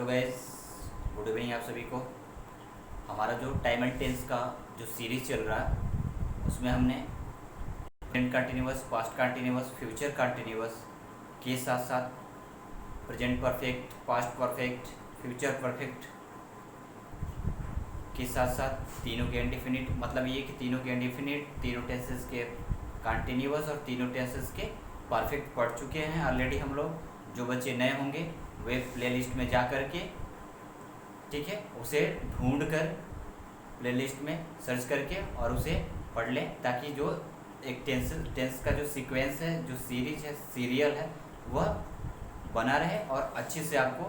Guys, good evening आप सभी को। हमारा जो टाइम एंड टेंस का जो सीरीज चल रहा है उसमें हमने present continuous, past continuous, future continuous के साथ साथ present perfect, past perfect, future perfect के साथ साथ तीनों के इंडेफिनिट, मतलब ये कि तीनों के इंडेफिनिट, तीनों टेंसेस के कंटिन्यूअस और तीनों टेंसेस के परफेक्ट पढ़ चुके हैं ऑलरेडी हम लोग। जो बच्चे नए होंगे वे प्लेलिस्ट में जा कर के, ठीक है, उसे ढूंढ कर प्लेलिस्ट में सर्च करके और उसे पढ़ लें, ताकि जो एक टेंस का जो सीक्वेंस है, जो सीरीज है, सीरियल है, वह बना रहे और अच्छे से आपको।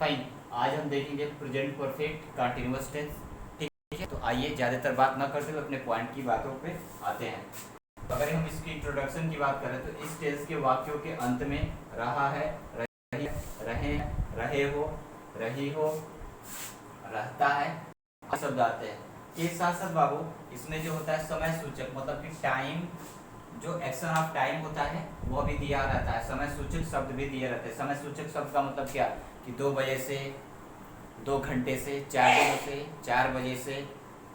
फाइन, आज हम देखेंगे प्रेजेंट परफेक्ट कंटिन्यूअस टेंस, ठीक है। तो आइए ज़्यादातर बात ना करते हुए अपने पॉइंट की बातों पे आते हैं। तो अगर हम इसकी इंट्रोडक्शन की बात करें तो इस टेंस के वाक्यों के अंत में रहा है, रही, रहे, रहे हो, रही हो, रहता है शब्द आते हैं। के साथ साथ बाबू इसमें जो होता है समय सूचक, मतलब कि टाइम, जो एक्शन ऑफ टाइम होता है वह भी दिया रहता है। समय सूचक शब्द भी दिए रहते हैं। समय सूचक शब्द का मतलब क्या कि 2 बजे से, 2 घंटे से, 4 दिनों से, 4 बजे से,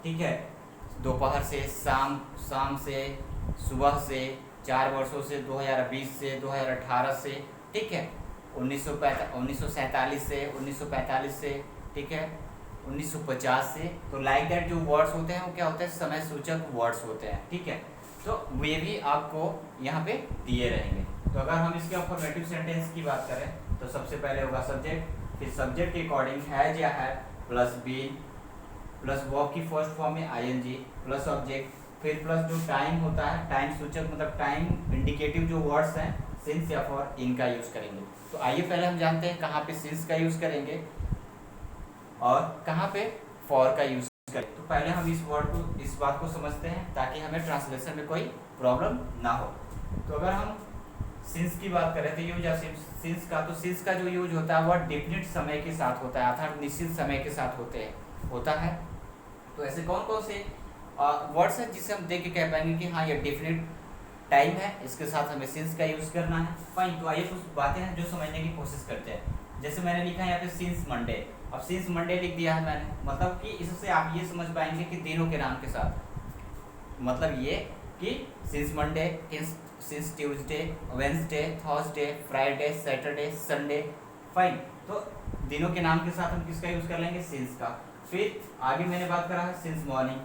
ठीक है, दोपहर से, शाम से, सुबह से, 4 वर्षों से, 2020 से, 2018 से, ठीक है, 1947 से, 1945 से, ठीक है, 1950 से। तो लाइक दैट जो वर्ड्स होते हैं वो क्या होते हैं, समय सूचक वर्ड्स होते हैं, ठीक है। तो वे भी आपको यहाँ पे दिए रहेंगे। तो अगर हम इसके अफर्मेटिव सेंटेंस की बात करें तो सबसे पहले होगा सब्जेक्ट, फिर सब्जेक्ट के अकॉर्डिंग हैज या have plus been plus verb की फर्स्ट फॉर्म में आईएनजी प्लस ऑब्जेक्ट, फिर प्लस जो टाइम होता है, टाइम सूचक मतलब टाइम इंडिकेटिव जो वर्ड्स हैं, सिंस या फॉर, इनका यूज करेंगे। तो आइए पहले हम जानते हैं कहाँ पे सिंस का यूज करेंगे और कहाँ पे फॉर का यूज करेंगे। तो पहले हम इस बात को समझते हैं ताकि हमें ट्रांसलेशन में कोई प्रॉब्लम ना हो। तो अगर हम सिंस की बात करें तो यूज सिंस का, तो सिंस का जो यूज होता है वह डेफिनेट समय के साथ होता है, अर्थात निश्चित समय के साथ होता है। तो ऐसे कौन कौन से वर्ड्स हैं जिसे हम देख के कह पाएंगे कि हाँ ये डेफिनेट टाइम है, इसके साथ हमें सिंस का यूज करना है। फाइन, तो आइए कुछ बातें हैं जो समझने की कोशिश करते हैं। जैसे मैंने लिखा है यहाँ पे सिंस मंडे। अब सिंस मंडे लिख दिया है मैंने, मतलब कि इससे आप ये समझ पाएंगे कि दिनों के नाम के साथ, मतलब ये कि since Monday, since Tuesday, Wednesday, Thursday, Friday, Saturday, Sunday. Fine, तो दिनों के नाम के साथ हम किसका यूज कर लेंगे, सिंस का। फिर आगे मैंने बात करा है सिंस मॉर्निंग,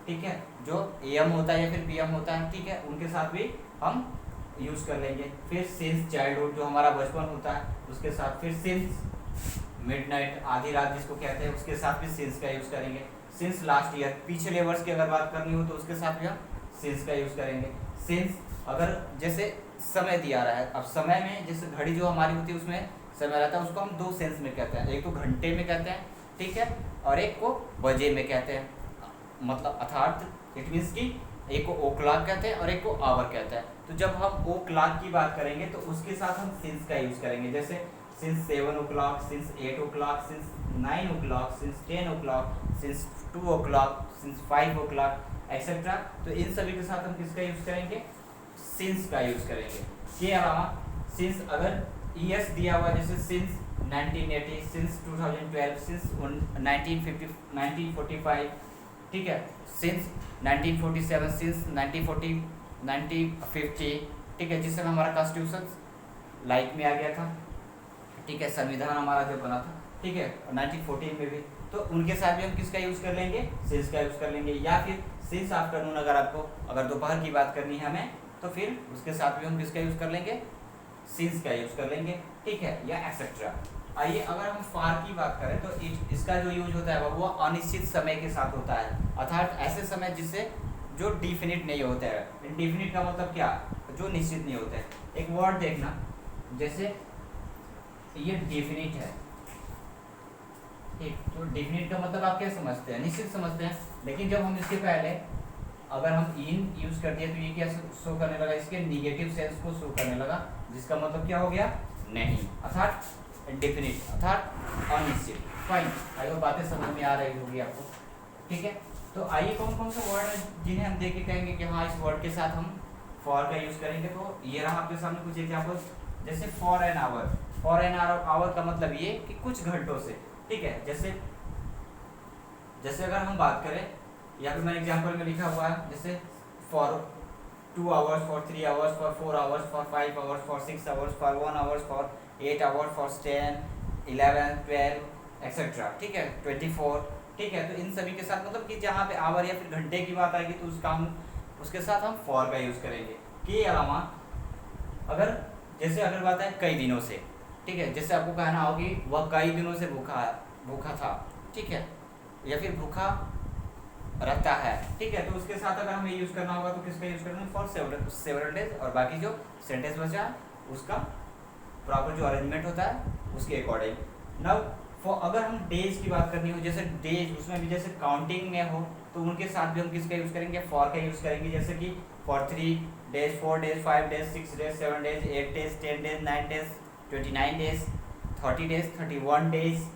ठीक है, जो एम होता है या फिर पीएम होता है, ठीक है, उनके साथ भी हम यूज कर लेंगे। फिर सिंस चाइल्डहुड, जो हमारा बचपन होता है उसके साथ। फिर सिंस मिडनाइट, आधी रात जिसको कहते हैं, उसके साथ भी सिंस का यूज करेंगे। सिंस लास्ट ईयर, पिछले वर्ष की अगर बात करनी हो तो उसके साथ भी हम सिंस का यूज करेंगे। सिंस अगर जैसे समय दिया रहा है, अब समय में जैसे घड़ी जो हमारी होती है उसमें समय रहता है, उसको हम 2 सेंस में कहते हैं, एक तो घंटे में कहते हैं, ठीक है, और एक को बजे में कहते हैं, मतलब अर्थात इट मीन्स कि एक को ओ क्लॉक कहते हैं और एक को आवर कहते हैं। तो जब हम ओ क्लॉक की बात करेंगे तो उसके साथ हम सिंस का यूज करेंगे, जैसे since 7 o'clock, since 8 o'clock, since 9 o'clock, since 10 o'clock, since 2 o'clock, since 5 o'clock etcetera. तो इन सभी के साथ हम किसका यूज करेंगे, सिंस का यूज करेंगे। के अलावा सिंस अगर ईयर्स दिया हुआ, जैसे सिंस 1980, सिंस 2012, सिंस 1945, ठीक है, सिंस 1947, सिंस 1940, 1950, ठीक है, जिससे हमारा कॉन्स्टिट्यूशन लाइक में आ गया था, ठीक है, संविधान हमारा जो बना था, ठीक है, 1914 में भी। तो उनके साथ भी हम किसका यूज कर लेंगे, सिंस का यूज कर लेंगे। या फिर सिंस आफ्टरनून, अगर दोपहर की बात करनी है हमें तो फिर उसके साथ भी हम किसका यूज कर लेंगे, सिंस का यूज कर लेंगे, ठीक है, या एक्सेट्रा। आइए अगर हम फार की बात करें तो इसका जो यूज होता है वो अनिश्चित समय के साथ होता है, अर्थात ऐसे समय जिससे जो डिफिनिट नहीं होता है। इनडिफिनिट का मतलब क्या, जो निश्चित नहीं होता है। एक वर्ड देखना, जैसे ये डिफिनिट है, ठीक, तो डिफिनिट का मतलब आप क्या समझते हैं, निश्चित समझते हैं। लेकिन जब हम इसके पहले अगर हम इन यूज कर दिए तो ये क्या शो करने लगा, इसके निगेटिव सेंस को शो करने लगा, जिसका मतलब क्या हो गया, नहीं, अर्थात इंडेफिनिट, अर्थात अनिश्चित। फाइन, आई होप बातें समझ में आ रही होगी आपको, ठीक है। तो आइए कौन कौन से वर्ड हैं जिन्हें हम देख के कहेंगे कि हाँ इस वर्ड के साथ हम फॉर का यूज करेंगे। तो ये रहा आपके सामने कुछ एग्जाम्पल, जैसे for an hour, for an hour का मतलब ये कि कुछ घंटों से, ठीक है। जैसे अगर हम बात करें, यहाँ पे मैंने एग्जांपल में लिखा हुआ है, जैसे for 2 hours, for 3 hours, for 4 hours, for 5 hours, for 6 hours, for 1 hours, for 8 hours, for 10, 11, 12 etcetera, ठीक है, 24, ठीक है। तो इन सभी के साथ मतलब कि जहाँ पे आवर या फिर घंटे की बात आएगी तो उसके साथ हम फॉर का यूज़ करेंगे। के अलावा अगर अगर बात है कई दिनों से, ठीक है, जैसे आपको कहना हो कि वह कई दिनों से भूखा था, ठीक है, या फिर भूखा रहता है, ठीक है। तो उसके साथ अगर हमें यूज़ करना होगा तो किसका यूज़ करना है? For several days. और बाकी जो सेंटेंस बचा उसका प्रॉपर जो अरेंजमेंट होता है उसके अकॉर्डिंग। नाउ फॉर अगर हम डेज की बात करनी हो, जैसे डेज उसमें भी जैसे काउंटिंग में हो तो उनके साथ भी हम किसका यूज़ करेंगे? फॉर का यूज़ करेंगे। जैसे कि for 3 days, 4 days, 5 days, 6 days, 7 days, 8 days, 10 days, 9 days, 29 days, 30 days, 31 days,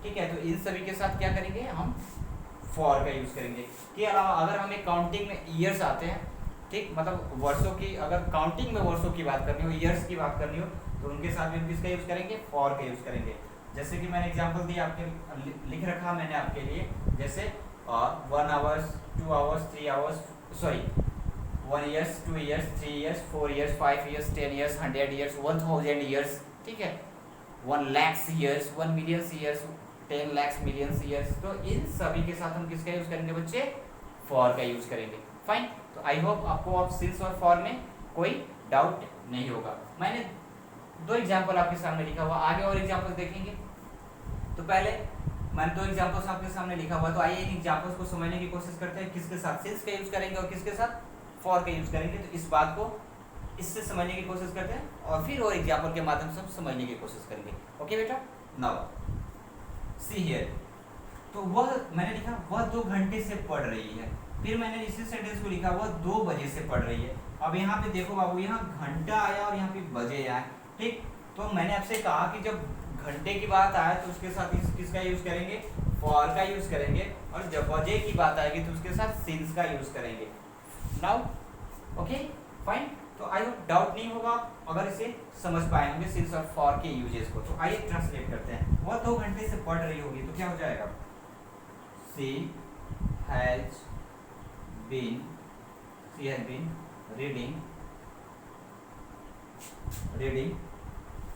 ठीक है। तो इन सभी के साथ क्या करेंगे? हम फॉर का यूज़ करेंगे। के अलावा अगर हमें काउंटिंग में ईयर्स आते हैं, ठीक, मतलब वर्षों की, अगर काउंटिंग में वर्षों की बात करनी हो, ईयर्स की बात करनी हो तो उनके साथ भी हम किसका यूज़ करेंगे? फॉर का यूज़ करेंगे। जैसे कि मैंने एग्जांपल दिया आपके, लिख रखा मैंने आपके लिए, जैसे 1 hours, 2 hours, 3 hours, sorry 1 years, 2 years, 3 years, 4 years, 5 years, 10 years, 100 years, 1000 years, ठीक है, 1 lakh years, 1 million years, 10 lakh million years. तो इन सभी के साथ हम किसका यूज़ करेंगे बच्चे? फॉर का यूज़ करेंगे। फाइन। तो आई होप आपको अब सिंस और फॉर में कोई डाउट नहीं होगा। मैंने 2 एग्जाम्पल आपके सामने लिखा हुआ, आगे और एग्जाम्पल देखेंगे। तो पहले मैंने 2 एग्जाम्पल्स आपके सामने लिखा हुआ, तो आइए इन एग्जाम्पल्स को समझने की कोशिश करते हैं। किसके साथ सिंस का यूज़ करेंगे और किसके साथ फॉर का यूज़ करेंगे। तो इस बात को इससे समझने की कोशिश करते हैं और फिर और एग्जाम्पल के माध्यम से हम समझने की कोशिश करेंगे। ओके बेटा, नाउ सी हियर। तो वह मैंने लिखा वह 2 घंटे से पढ़ रही है। फिर मैंने इसी सेंटेंस को लिखा वह 2 बजे से पढ़ रही है। अब यहाँ पे देखो बाबू, यहाँ घंटा आया और यहाँ पे बजे आए, ठीक। तो मैंने आपसे कहा कि जब घंटे की बात आए तो उसके साथ किसका यूज़ करेंगे? फॉर का यूज़ करेंगे। और जब बजे की बात आएगी तो उसके साथ सिंस का यूज़ करेंगे। Now okay fine. तो आई होप डाउट नहीं होगा अगर इसे समझ पाए होंगे सिंस और फॉर के यूजेस को। तो आइए ट्रांसलेट करते हैं। वह 2 घंटे से पढ़ रही होगी तो क्या हो जाएगा? She has been reading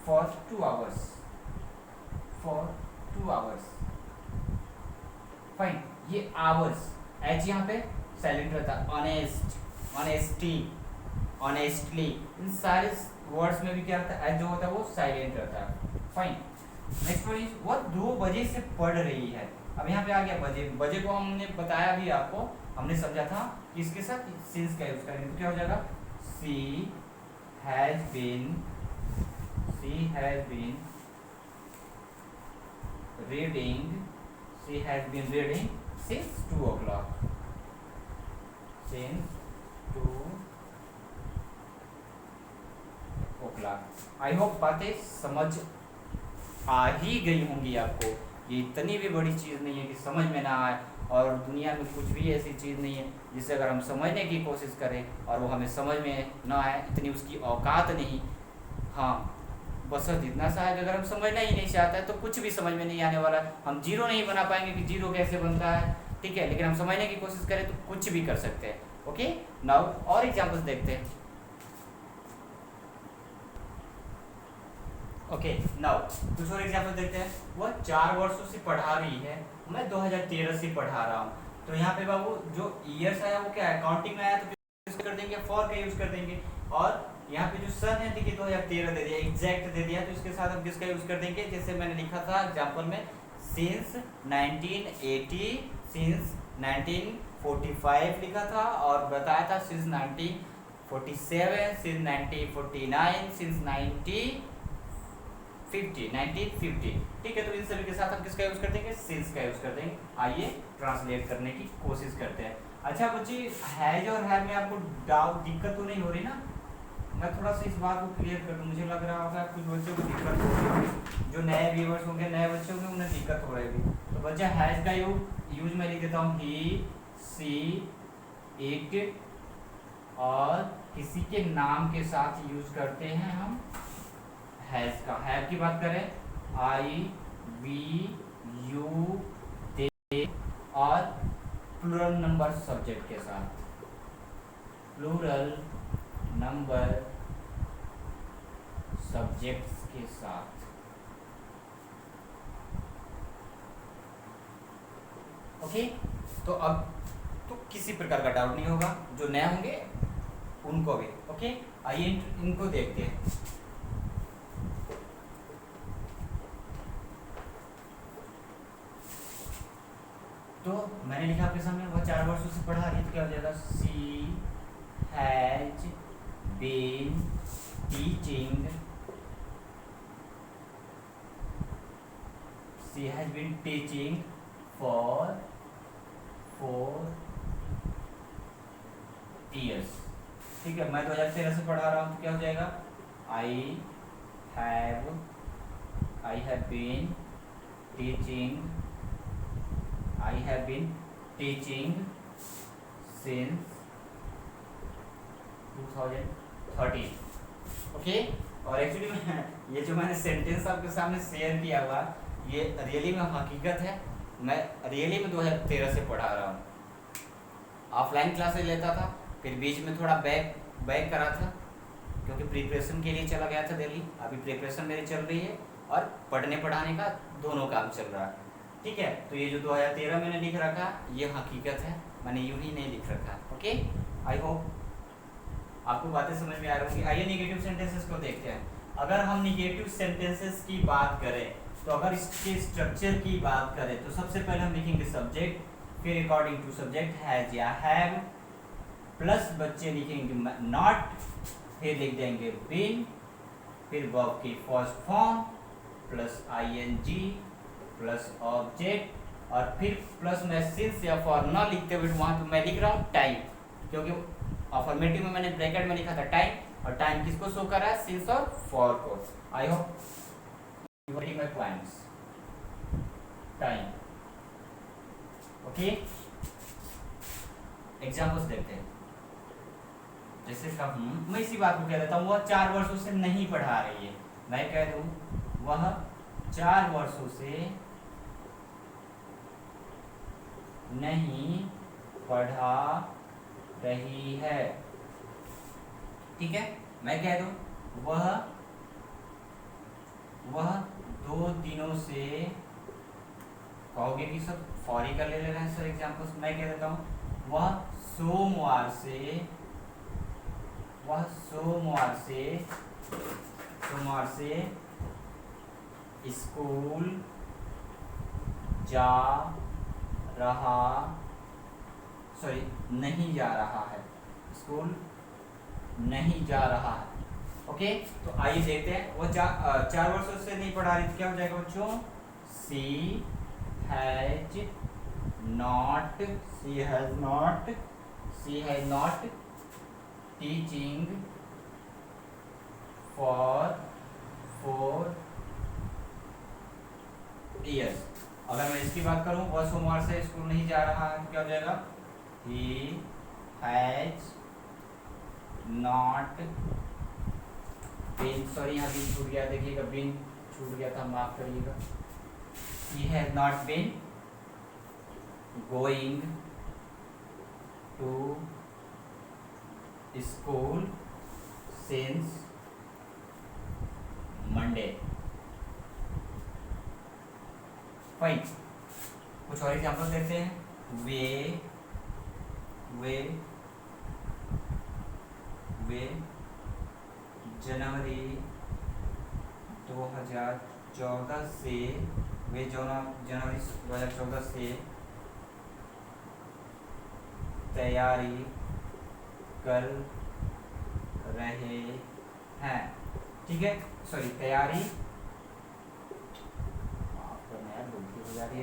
for 2 hours. Fine. ये आवर्स एच यहाँ पे साइलेंट रहता है। ऑनेस्ट, ऑनेस्टी, ऑनेस्टली, इन सारे वर्ड्स में भी क्या रहता है? एच जो होता है वो साइलेंट रहता है। फाइन। नेक्स्ट वन इज वह 2 बजे से पढ़ रही है। अब यहाँ पे आ गया बजे। बजे को हमने बताया भी आपको, हमने समझा था कि इसके साथ सिंस का यूज करेंगे तो क्या हो जाएगा? She has been reading since 2 o'clock। I hope बातें समझ आ ही गई होंगी आपको। ये इतनी भी बड़ी चीज़ नहीं है कि समझ में ना आए, और दुनिया में कुछ भी ऐसी चीज़ नहीं है जिसे अगर हम समझने की कोशिश करें और वो हमें समझ में ना आए, इतनी उसकी औकात नहीं। हाँ, बस इतना सा है कि अगर हम समझना ही नहीं चाहते हैं तो कुछ भी समझ में नहीं आने वाला। हम जीरो नहीं बना पाएंगे कि जीरो कैसे बनता है, ठीक है, लेकिन हम समझने की कोशिश करें तो कुछ भी कर सकते हैं। ओके, नाउ और एग्जाम्पल्स देखते हैं। ओके, नाउ कुछ और एग्जाम्पल देखते हैं। वह 4 वर्षों से पढ़ा रही है, मैं 2013 से पढ़ा रहा हूँ। तो यहाँ पे बाबू जो ईयर्स आया वो क्या है? काउंटिंग में आया तो किसका कर देंगे? फॉर का यूज कर देंगे। और यहाँ पे जो सन है देखिए 2013 दे दिया, एग्जैक्ट दे दिया, तो इसके साथ हम किसका यूज कर देंगे? जैसे मैंने लिखा था एग्जाम्पल में, सिंस 1980, सिंस 1945 लिखा था, और बताया था सिंस 1947, सिंस 1949, सिंस 1950, ठीक है। तो इन सभी के साथ हम किसका यूज कर देंगे? सिंस का यूज कर देंगे। आइए ट्रांसलेट करने की कोशिश करते हैं। अच्छा बच्चे, हैज और हैव में आपको डाउट, दिक्कत तो नहीं हो रही ना? मैं थोड़ा सा इस बात को क्लियर कर दूं। मुझे लग रहा होगा कुछ बच्चों को दिक्कत हो रही होगी, जो नए व्यूअर्स होंगे, नए बच्चे होंगे, उन्हें दिक्कत हो रही होगी। तो बच्चा हैज का यूज मैं लिख देता हूँ, ही, सी, इट, और किसी के नाम के साथ यूज करते हैं हम हैज का, हैव की बात करें आई वी यू दे, और प्लूरल नंबर सब्जेक्ट के साथ, प्लूरल नंबर सब्जेक्ट्स के साथ। ओके, तो अब तो किसी प्रकार का डाउट नहीं होगा, जो नए होंगे उनको भी। ओके, आइए इनको देखते हैं। तो मैंने लिखा आपके सामने, वह 4 वर्षों से पढ़ा रही है, तो क्या हो जाएगा, she has been teaching, she has been teaching for 4 years। ठीक है, मैं 2013 से पढ़ा रहा हूँ, तो क्या हो जाएगा, I have been teaching, I have been teaching since 2013। Okay, और एक्चुअली मैं ये जो मैंने सेंटेंस आपके सामने शेयर किया हुआ, ये रियली में हकीकत है। मैं रियली में 2013 से पढ़ा रहा हूँ। ऑफलाइन क्लासेस लेता था, फिर बीच में थोड़ा बैक करा था, क्योंकि प्रिपरेशन के लिए चला गया था दिल्ली। अभी प्रिपरेशन मेरी चल रही है और पढ़ने पढ़ाने का दोनों काम चल रहा है। ठीक है, तो ये जो 2013 मैंने लिख रखा, ये हकीकत है, मैंने यूं ही नहीं लिख रखा। ओके, आई होप आपको बातें समझ में आ रही होंगी। आइए निगेटिव सेंटेंसेस को देखते हैं। अगर हम निगेटिव सेंटेंसेस की बात करें, तो अगर इसके स्ट्रक्चर की बात करें, तो सबसे पहले हम लिखेंगे सब्जेक्ट, फिर अकॉर्डिंग टू सब्जेक्ट हैज या हैव, प्लस बच्चे लिखेंगे नॉट, फिर लिख देंगे बीन, फिर वर्ब की first form plus ING plus object, और फिर प्लस में सिंस या फॉर ना लिखते हुए वहां पे मैं लिख रहा हूँ टाइम, क्योंकि अफर्मेटिव में मैंने ब्रैकेट में लिखा था टाइम, और टाइम किसको शो कर रहा है, सिंस और फॉर को। I hope you are getting my points. Time. Okay, examples देखते हैं। जैसे मैं इसी बात को कह देता हूँ, वह 4 वर्षों से नहीं पढ़ा रही है। मैं कह दूँ वह 4 वर्षों से नहीं पढ़ा रही है। ठीक है, मैं कह दूं वह 2 दिनों से, कहोगे कि सब फॉरी कर ले रहे हैं सर एग्जाम्पल्स। मैं कह देता हूं वह सोमवार से स्कूल नहीं जा रहा है, स्कूल नहीं जा रहा है। ओके, तो आइए देखते हैं, वो 4 वर्षों से नहीं पढ़ा रही, तो क्या हो जाएगा बच्चों, she has not teaching for 4 years। अगर मैं इसकी बात करूं, वह सोमवार से स्कूल नहीं जा रहा है, तो क्या हो जाएगा, he has not been, sorry यहाँ बीन छूट गया, देखिएगा बीन छूट गया था, माफ करिएगा। he has not been going to school since Monday। Fine, कुछ और एग्जाम्पल देखते हैं। वे जनवरी 2014 से तैयारी कर रहे हैं। ठीक है, सॉरी तैयारी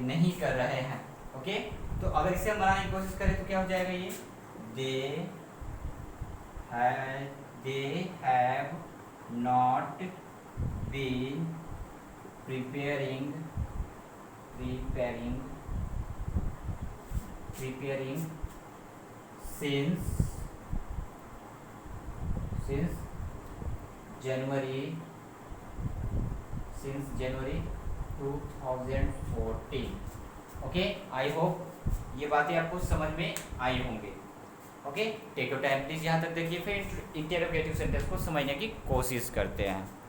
नहीं कर रहे हैं। ओके, तो अगर इसे हम बनाने की कोशिश करें तो क्या हो जाएगा, ये they have not been preparing since January since January 2014। Okay, I hope ये बातें आपको समझ में आई होंगी। Okay, take your time please, यहाँ तक देखिए, फिर इंटरोगेटिव सेंटेंस को समझने की कोशिश करते हैं।